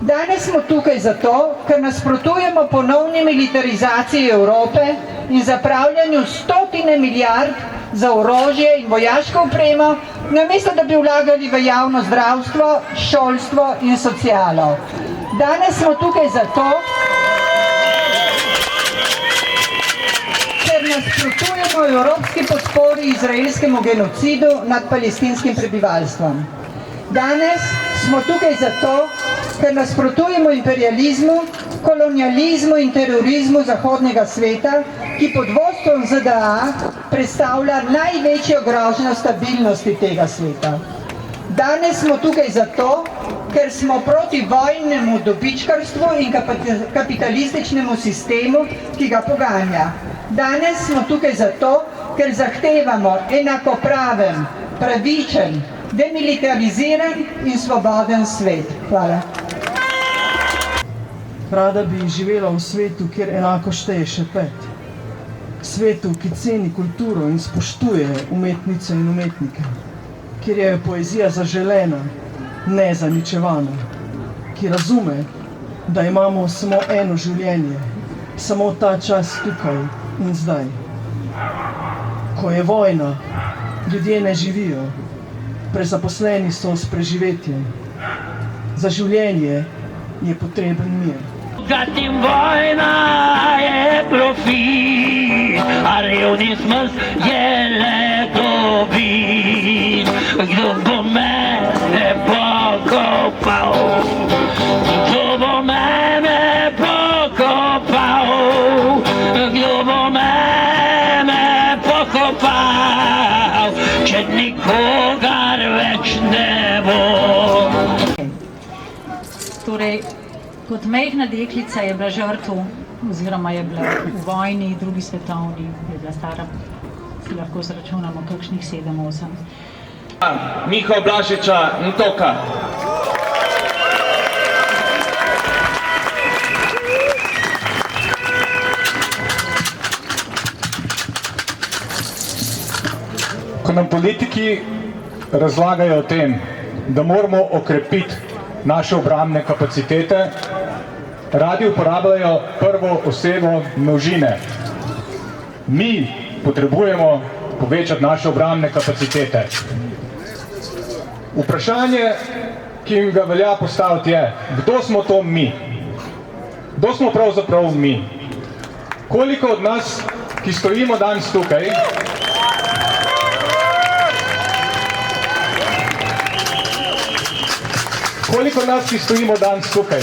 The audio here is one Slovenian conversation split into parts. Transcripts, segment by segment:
Danes smo tukaj zato, ker nasprotujemo ponovni militarizaciji Evrope in zapravljanju stotine milijard za orožje in vojaško opremo, namesto da bi vlagali v javno zdravstvo, šolstvo in socialo. Danes smo tukaj zato, ker nasprotujemo evropski podpori izraelskemu genocidu nad palestinskim prebivalstvom. Danes smo tukaj zato, ker nasprotujemo imperializmu, kolonializmu in terorizmu zahodnega sveta, ki pod vodstvom ZDA predstavlja največjo grožnjo stabilnosti tega sveta. Danes smo tukaj zato, ker smo proti vojnemu dobičkarstvu in kapitalističnemu sistemu, ki ga poganja. Danes smo tukaj zato, ker zahtevamo enakopraven, pravičen, demilitariziran in svoboden svet. Hvala. Rada bi živela v svetu, kjer enako šteje še 5. Svetu, ki ceni kulturo in spoštuje umetnice in umetnike. Kjer je poezija zaželena, ne zaničevana. Ki razume, da imamo samo eno življenje, samo ta čas tukaj in zdaj. Ko je vojna, ljudje ne živijo, prezaposleni so s preživetjem. Za življenje je potreben mir. Zatim vojna je profit, a revni smrt je le dobit. Kdo bo mene pokopal? Kdo bo mene pokopal? Kdo bo mene pokopal? Če nikogar več ne bo. Torej, kot majhna deklica je bila žrtev, oziroma je bila v vojni, drugi svetovni, je bila stara, si lahko zračunamo, kakšnih 7-8. Miho Blažiča Ntoka. Ko nam politiki razlagajo o tem, da moramo okrepiti naše obrambne kapacitete, radi uporabljajo prvo osebo množine. Mi potrebujemo povečati naše obrambne kapacitete. Vprašanje, ki jim ga velja postaviti, je, kdo smo to mi? Kdo smo pravzaprav mi? Koliko od nas, ki stojimo danes tukaj, koliko nas, ki stojimo danes tukaj,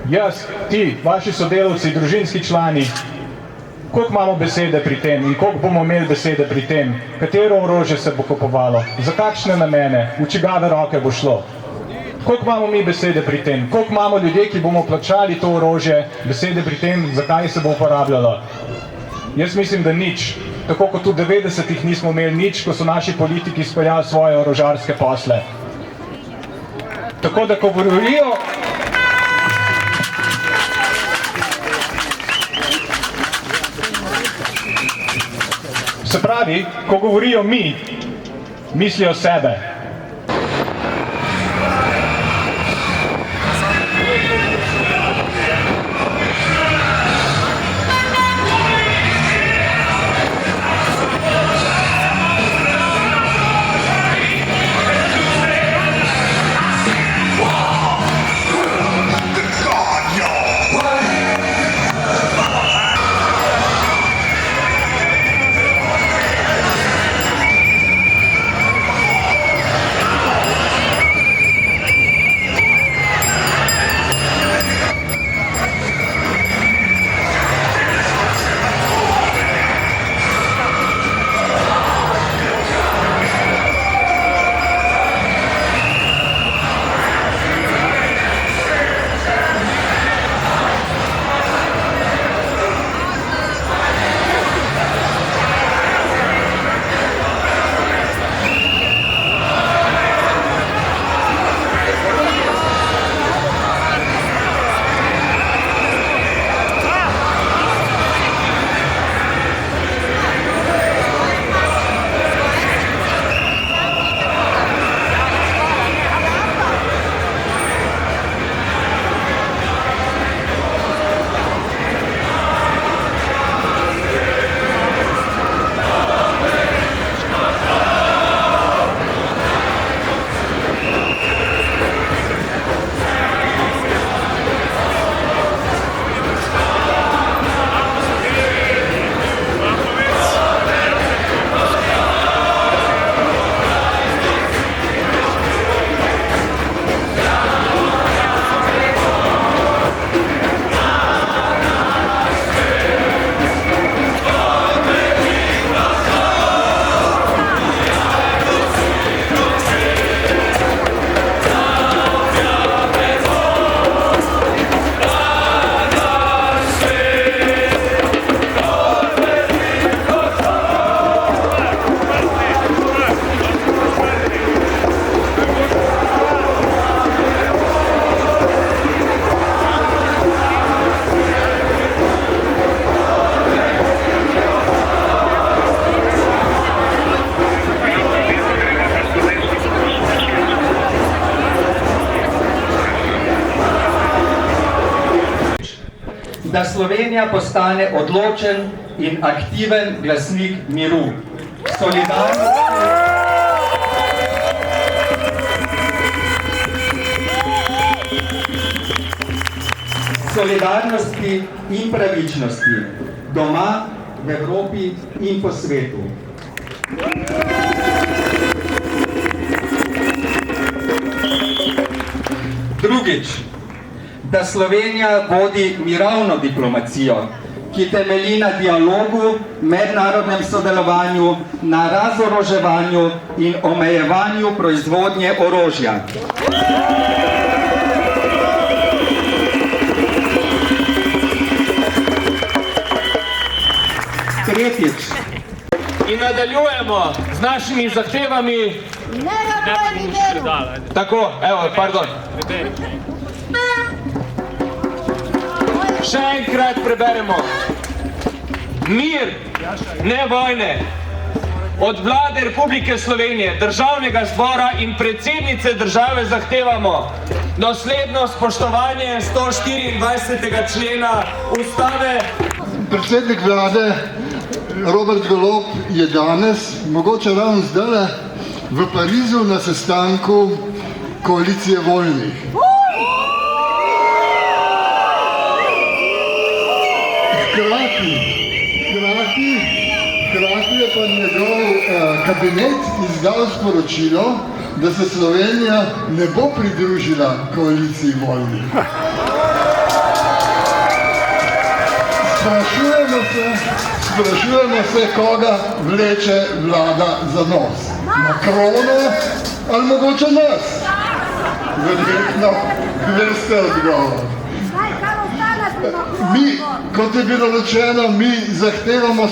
jaz, ti, vaši sodelavci, družinski člani, koliko imamo besede pri tem in koliko bomo imeli besede pri tem, katero orožje se bo kupovalo, za kakšne namene, v čigave roke bo šlo. Koliko imamo mi besede pri tem, koliko imamo ljudje, ki bomo plačali to orožje, besede pri tem, zakaj se bo uporabljalo. Jaz mislim, da nič. Tako kot v 90-ih nismo imeli nič, ko so naši politiki speljali svoje orožarske posle. Tako da, ko govorijo, se pravi, ko govorijo mi, mislijo sebe. da Slovenija postane odločen in aktiven glasnik miru, solidarnosti in pravičnosti, doma, v Evropi in po svetu. Drugič, da Slovenija vodi mirovno diplomacijo, ki temelji na dialogu, mednarodnem sodelovanju, na razoroževanju in omejevanju proizvodnje orožja. Tretjič. In nadaljujemo z našimi zahtevami. Tako, evo, pardon. Še enkrat preberemo. Mir, ne vojne. Od vlade Republike Slovenije, državnega zbora in predsednice države zahtevamo dosledno spoštovanje 124. člena Ustave. Predsednik vlade Robert Golob je danes, mogoče ravno zdaj, v Parizu na sestanku koalicije voljnih. Hkrati je pa njegov kabinet izdal sporočilo, da se Slovenija ne bo pridružila koaliciji voljnih. Sprašujemo se, koga vleče vlada za nos. Makrona ali mogoče nas? Verjetno veste odgovor. Mi, kot je bilo rečeno, mi zahtevamo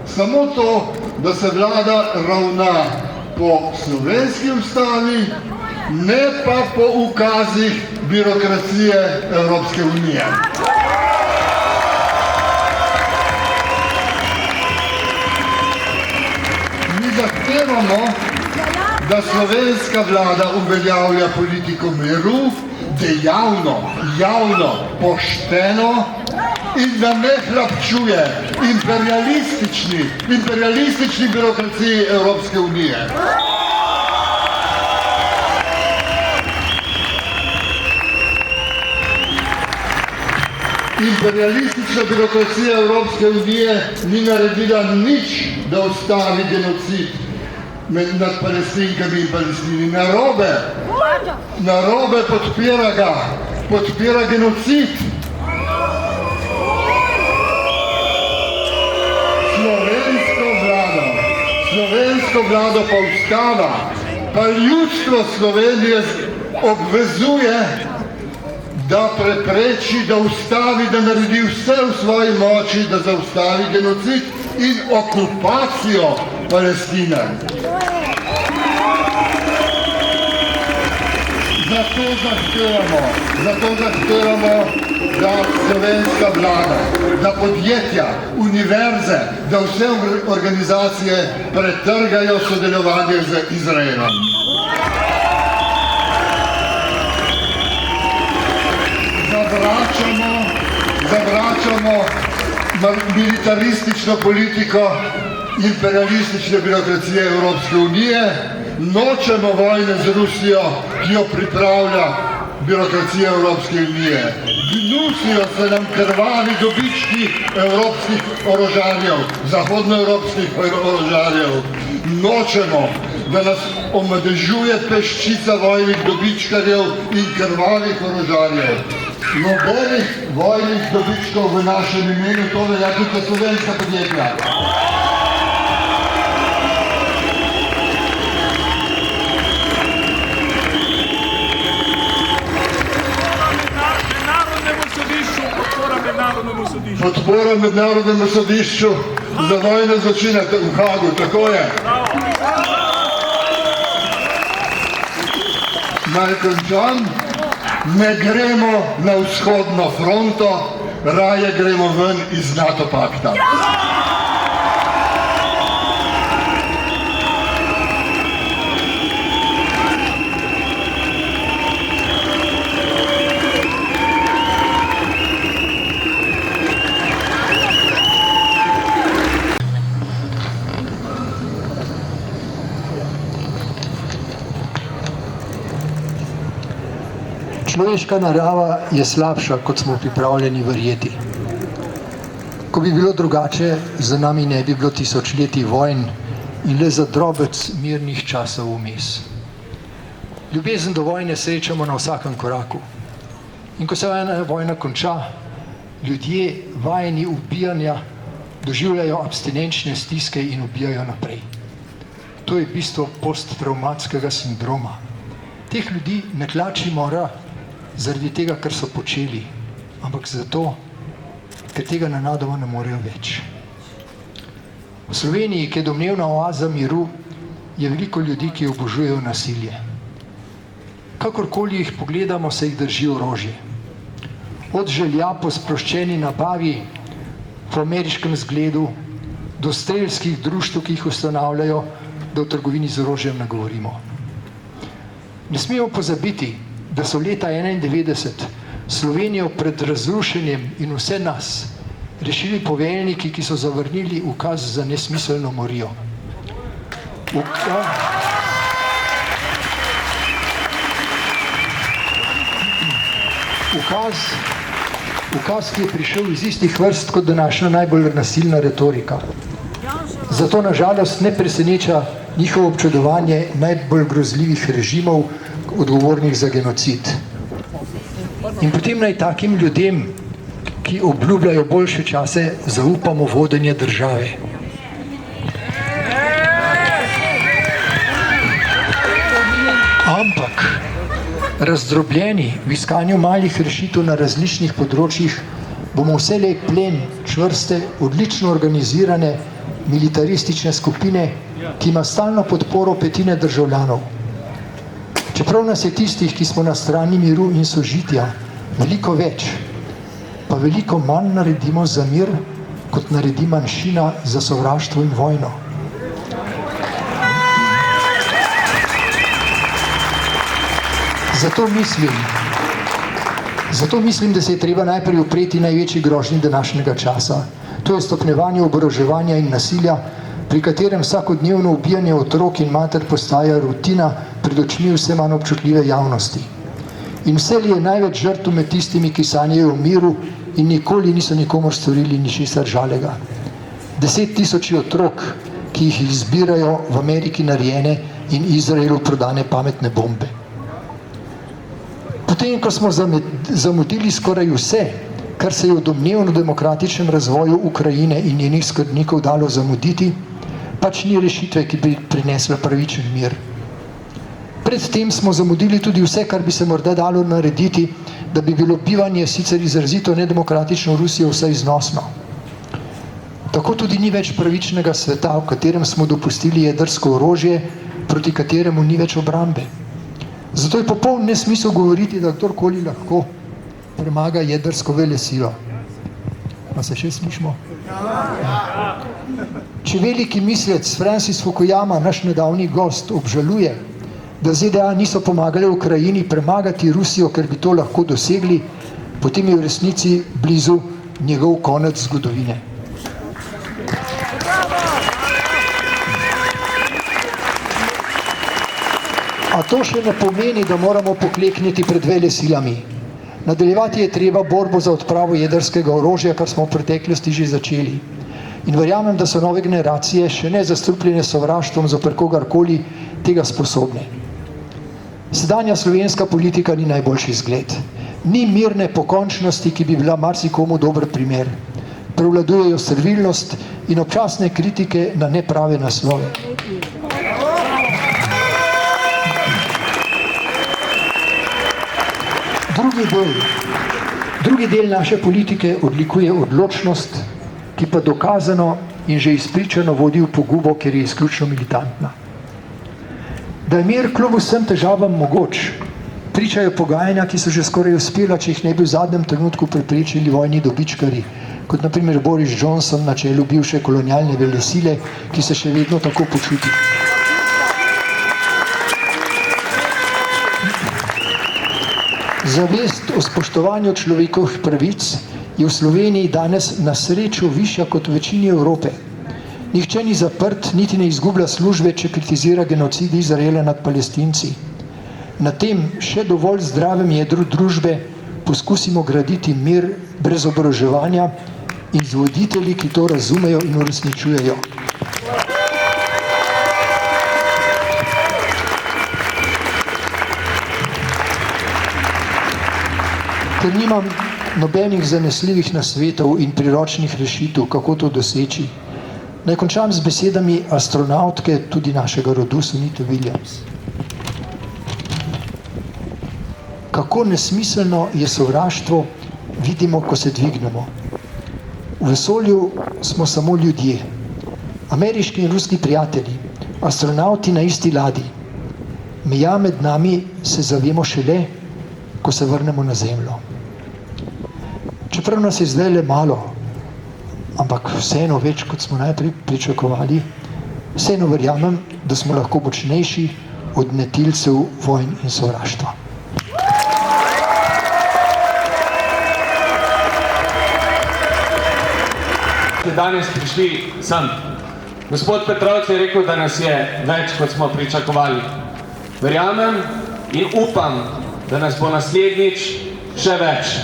samo to, da se vlada ravna po slovenski ustavi, ne pa po ukazih birokracije Evropske unije. Zahtevamo, da slovenska vlada uveljavlja politiko miru, dejavno, javno, pošteno in da ne hlapčuje imperialistični birokraciji Evropske unije. Imperialistična birokracija Evropske unije ni naredila nič, da ustavi genocid nad Palestinkami in Palestini. Narobe podpira genocid. Slovensko vlado pa ustava, pa ljudstvo Slovenije obvezuje, da prepreči, da ustavi, da naredi vse v svoji moči, da zaustavi genocid in okupacijo Palestine. Zato zahtevamo, da slovenska vlada, da podjetja, univerze, da vse organizacije pretrgajo sodelovanje z Izraelom. Zavračamo militaristično politiko imperialistične birokracije Evropske unije, nočemo vojne z Rusijo, ki jo pripravlja birokracija Evropske unije. Gnusijo se nam krvavi dobički evropskih orožarjev, zahodnoevropskih orožarjev. Nočemo, da nas omadežuje peščica vojnih dobičkarjev in krvavih orožarjev. Nobenih vojnih dobičkov v našem imenu, to velja tudi za slovenska podjetja. Podpora mednarodnemu sodišču za vojne zločine v Hagu, tako je. Naj končam. Ne gremo na vzhodno fronto, raje gremo ven iz NATO pakta. Človeška narava je slabša, kot smo pripravljeni verjeti. Ko bi bilo drugače, za nami ne bi bilo tisočletij vojn in le za drobec mirnih časov vmes. Ljubezen do vojne srečamo na vsakem koraku. In ko se ena vojna konča, ljudje vajeni ubijanja doživljajo abstinenčne stiske in ubijajo naprej. To je bistvo posttravmatskega sindroma. Teh ljudi ne tlači mora zaradi tega, kar so počeli, ampak zato, ker tega nenadoma ne morejo več. V Sloveniji, ki je domnevna oaza miru, je veliko ljudi, ki obožujejo nasilje. Kakorkoli jih pogledamo, se jih drži orožje. Od želja po sproščeni nabavi po ameriškem zgledu do strelskih društev, ki jih ustanavljajo, da v trgovini z orožjem ne govorimo. Ne smemo pozabiti, da so leta 1991 Slovenijo pred razrušenjem in vse nas rešili poveljniki, ki so zavrnili ukaz za nesmiselno morijo. Ukaz, ki je prišel iz istih vrst kot današnja najbolj nasilna retorika. Zato nažalost ne preseneča njihovo občudovanje najbolj grozljivih režimov, odgovornih za genocid. In potem naj takim ljudem, ki obljubljajo boljše čase, zaupamo vodenje države. Ampak razdrobljeni v iskanju malih rešitev na različnih področjih bomo vselej plen čvrste, odlično organizirane militaristične skupine, ki ima stalno podporo petine državljanov. Čeprav nas je tistih, ki smo na strani miru in sožitja, veliko več, pa veliko manj naredimo za mir, kot naredi manjšina za sovraštvo in vojno. Zato mislim, da se je treba najprej upreti največji grožnji današnjega časa. To je stopnjevanje oboroževanja in nasilja, pri katerem vsakodnevno ubijanje otrok in mater postaja rutina pred očmi vse manj občutljive javnosti. In vselej je največ žrtev med tistimi, ki sanjajo o miru in nikoli niso nikomur storili ničesar žalega. 10 000 otrok, ki jih izbirajo v Ameriki narejene in Izraelu prodane pametne bombe. Potem, ko smo zamudili skoraj vse, kar se je v domnevno demokratičnem razvoju Ukrajine in njenih skrbnikov dalo zamuditi, pač ni rešitve, ki bi prinesla pravičen mir. Predtem smo zamudili tudi vse, kar bi se morda dalo narediti, da bi bilo bivanje sicer izrazito nedemokratično v Rusiji vsaj znosno. Tako tudi ni več pravičnega sveta, v katerem smo dopustili jedrsko orožje, proti kateremu ni več obrambe. Zato je popoln nesmisel govoriti, da kdorkoli lahko premaga jedrsko velesilo. Pa se še slišimo? Če veliki mislec Francis Fukuyama, naš nedavni gost, obžaluje, da ZDA niso pomagale Ukrajini premagati Rusijo, ker bi to lahko dosegli, potem je v resnici blizu njegov konec zgodovine. A to še ne pomeni, da moramo poklekniti pred velesilami. Nadaljevati je treba borbo za odpravo jedrskega orožja, kar smo v preteklosti že začeli. In verjamem, da so nove generacije, še ne zastrupljene sovraštvom zoper kogarkoli, tega sposobne. Sedanja slovenska politika ni najboljši zgled. Ni mirne pokončnosti, ki bi bila marsikomu dober primer. Prevladujejo servilnost in občasne kritike na neprave naslove. Drugi del naše politike odlikuje odločnost, ki pa dokazano in že izpričano vodi v pogubo, ker je izključno militantna. Da je mir kljub vsem težavam mogoč, pričajo pogajanja, ki so že skoraj uspela, če jih ne bi v zadnjem trenutku preprečili vojni dobičkarji, kot na primer Boris Johnson na čelu bivše kolonialne velesile, ki se še vedno tako počuti. Zavest o spoštovanju človekovih pravic je v Sloveniji danes na srečo višja kot v večini Evrope. Nihče ni zaprt, niti ne izgublja službe, če kritizira genocid Izraela nad Palestinci. Na tem še dovolj zdravem jedru družbe poskusimo graditi mir brez oboroževanja in z voditelji, ki to razumejo in uresničujejo. Ker nimam nobenih zanesljivih nasvetov in priročnih rešitev, kako to doseči, naj končam z besedami astronautke tudi našega rodu Sunite Williams. Kako nesmiselno je sovraštvo, vidimo, ko se dvignemo. V vesolju smo samo ljudje, ameriški in ruski prijatelji, astronauti na isti ladji. Meja med nami se zavemo šele, ko se vrnemo na Zemljo. Čeprav nas je zdaj le malo, ampak vseeno več, kot smo najprej pričakovali, vseeno verjamem, da smo lahko močnejši od netilcev vojn in sovraštva. Danes prišli sem. Gospod Petrovc je rekel, da nas je več, kot smo pričakovali. Verjamem in upam, da nas bo naslednjič še več.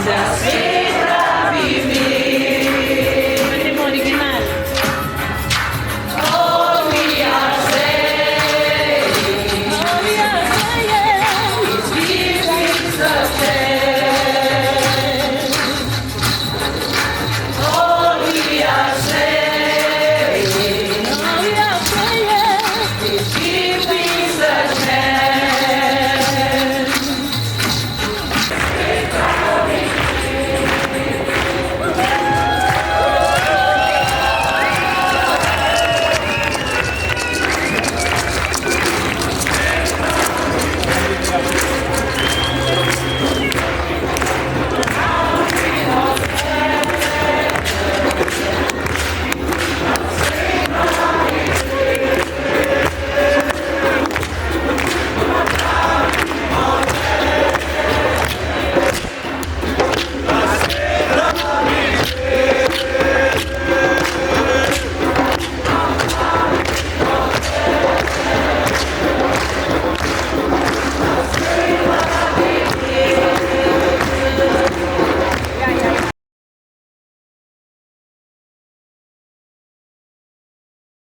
That's it.